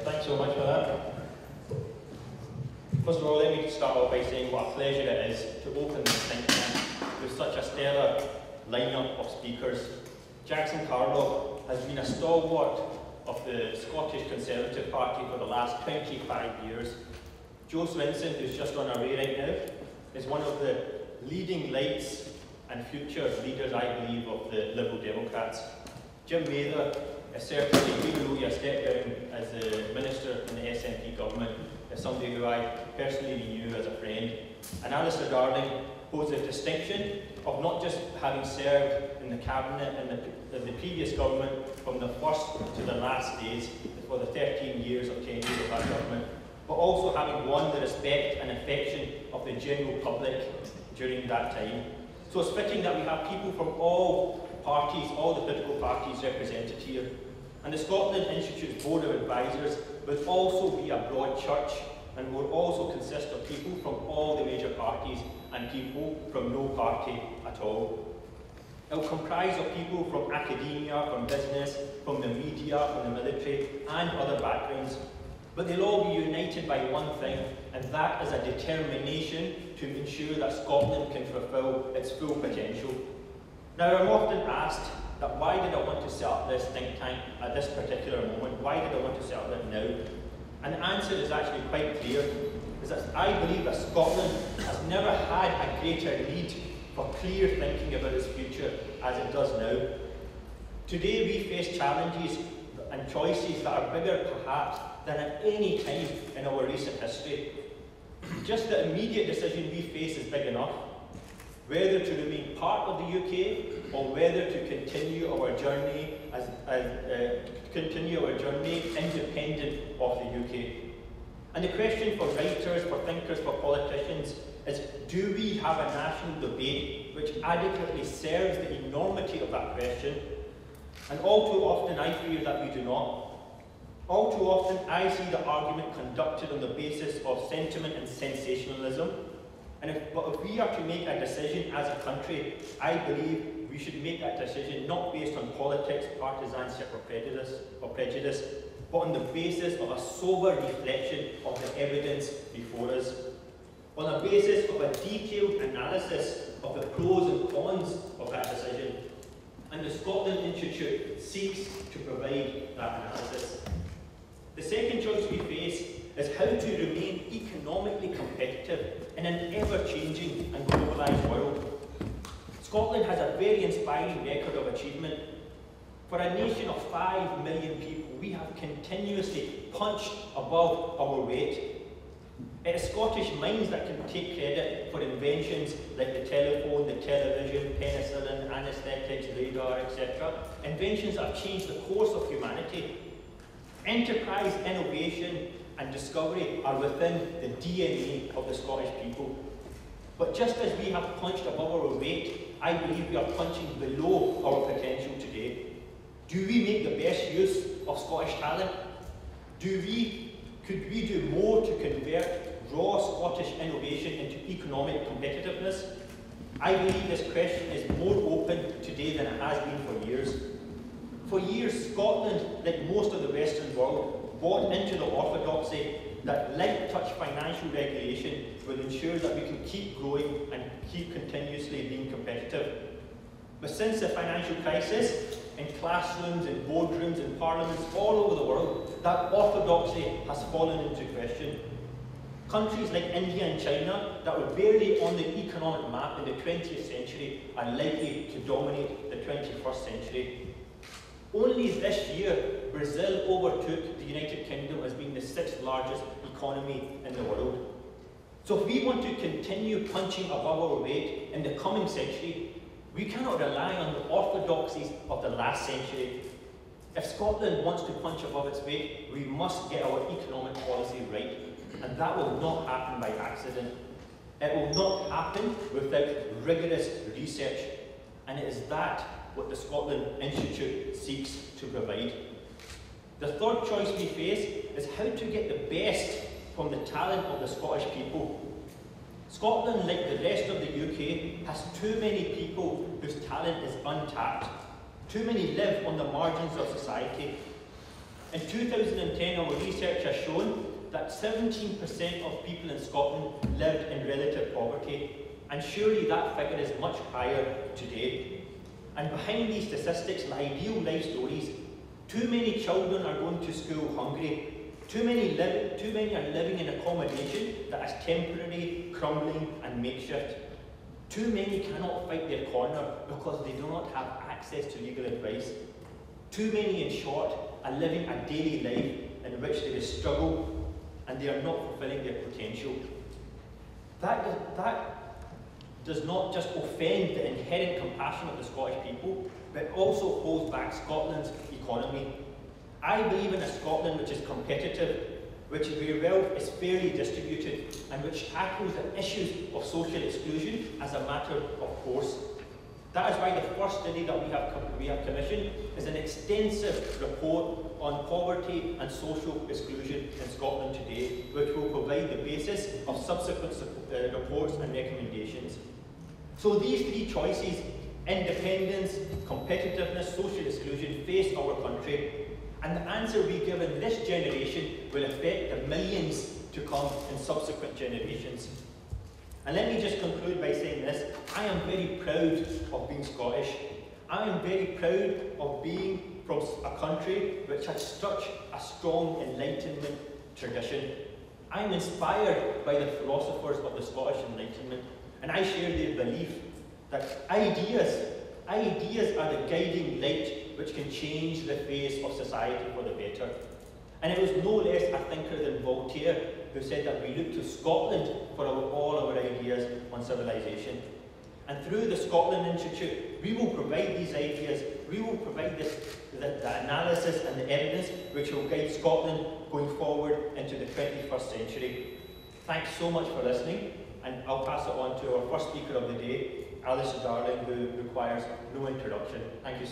Thanks so much for that. First of all, let me start off by saying what a pleasure it is to open this think tank with such a stellar lineup of speakers. Jackson Carlow has been a stalwart of the Scottish Conservative Party for the last 25 years. Joe Swinson, who's just on our way right now, is one of the leading lights and future leaders, I believe, of the Liberal Democrats. Jim Mather is certainly, even though he has stepped down as a minister in the SNP government, is somebody who I personally knew as a friend. And Alistair Darling holds the distinction of not just having served in the cabinet in the previous government from the first to the last days for the 13 years of tenure of that government, but also having won the respect and affection of the general public during that time. So it's fitting that we have people from all parties, all the political parties represented here. And the Scotland Institute's Board of Advisors will also be a broad church and will also consist of people from all the major parties and people from no party at all. It will comprise of people from academia, from business, from the media, from the military and other backgrounds. But they'll all be united by one thing, and that is a determination to ensure that Scotland can fulfil its full potential. Now, I'm often asked that why did I want to set up this think tank at this particular moment? Why did I want to set up it now? And the answer is actually quite clear, is that I believe that Scotland has never had a greater need for clear thinking about its future as it does now. Today we face challenges and choices that are bigger perhaps than at any time in our recent history. Just the immediate decision we face is big enough, whether to remain part of the UK or whether to continue our journey independent of the UK. And the question for writers, for thinkers, for politicians is, do we have a national debate which adequately serves the enormity of that question? And all too often I fear that we do not. All too often I see the argument conducted on the basis of sentiment and sensationalism. But if we are to make a decision as a country, I believe we should make that decision not based on politics, partisanship or prejudice, but on the basis of a sober reflection of the evidence before us, on the basis of a detailed analysis of the pros and cons of that decision. And the Scotland Institute seeks to provide that analysis. The second choice we face is how to remain economically competitive in an ever-changing and globalised world. Scotland has a very inspiring record of achievement. For a nation of 5 million people, we have continuously punched above our weight. It is Scottish minds that can take credit for inventions like the telephone, the television, penicillin, anaesthetics, radar, etc. Inventions that have changed the course of humanity. Enterprise, innovation and discovery are within the DNA of the Scottish people. But just as we have punched above our weight, I believe we are punching below our potential today. Do we make the best use of Scottish talent? Could we do more to convert raw Scottish innovation into economic competitiveness? I believe this question is more open today than it has been for years. For years, Scotland, like most of the Western world, bought into the orthodoxy that light touch financial regulation will ensure that we can keep growing and keep continuously being competitive. But since the financial crisis, in classrooms, in boardrooms, in parliaments all over the world, that orthodoxy has fallen into question. Countries like India and China that were barely on the economic map in the 20th century are likely to dominate the 21st century. Only this year, Brazil overtook the United Kingdom as being the 6th largest economy in the world. So if we want to continue punching above our weight in the coming century, we cannot rely on the orthodoxies of the last century. If Scotland wants to punch above its weight, we must get our economic policy right. And that will not happen by accident. It will not happen without rigorous research. And it is that what the Scotland Institute seeks to provide. The third choice we face is how to get the best from the talent of the Scottish people. Scotland, like the rest of the UK, has too many people whose talent is untapped. Too many live on the margins of society. In 2010, our research has shown that 17% of people in Scotland lived in relative poverty, and surely that figure is much higher today. And behind these statistics lie real life stories. Too many children are going to school hungry. Too many are living in accommodation that is temporary, crumbling and makeshift. Too many cannot fight their corner because they do not have access to legal advice. Too many, in short, are living a daily life in which there is struggle and they are not fulfilling their potential. That does not just offend the inherent compassion of the Scottish people, but also holds back Scotland's economy. I believe in a Scotland which is competitive, which where wealth is fairly distributed, and which tackles the issues of social exclusion as a matter of course. That is why the first study that we have commissioned is an extensive report on poverty and social exclusion in Scotland today, which will provide the basis of subsequent reports and recommendations. So these three choices, independence, competitiveness, social exclusion, face our country, and the answer we give in this generation will affect the millions to come in subsequent generations. And let me just conclude by saying this: I am very proud of being Scottish. I am very proud of being from a country which has such a strong Enlightenment tradition. I am inspired by the philosophers of the Scottish Enlightenment, and I share their belief that ideas are the guiding light which can change the face of society for the better. And it was no less a thinker than Voltaire who said that we look to Scotland for all our ideas on civilization. And through the Scotland Institute, we will provide these ideas, we will provide the analysis and the evidence which will guide Scotland going forward into the 21st century. Thanks so much for listening, and I'll pass it on to our first speaker of the day, Alice Darling, who requires no introduction. Thank you so much.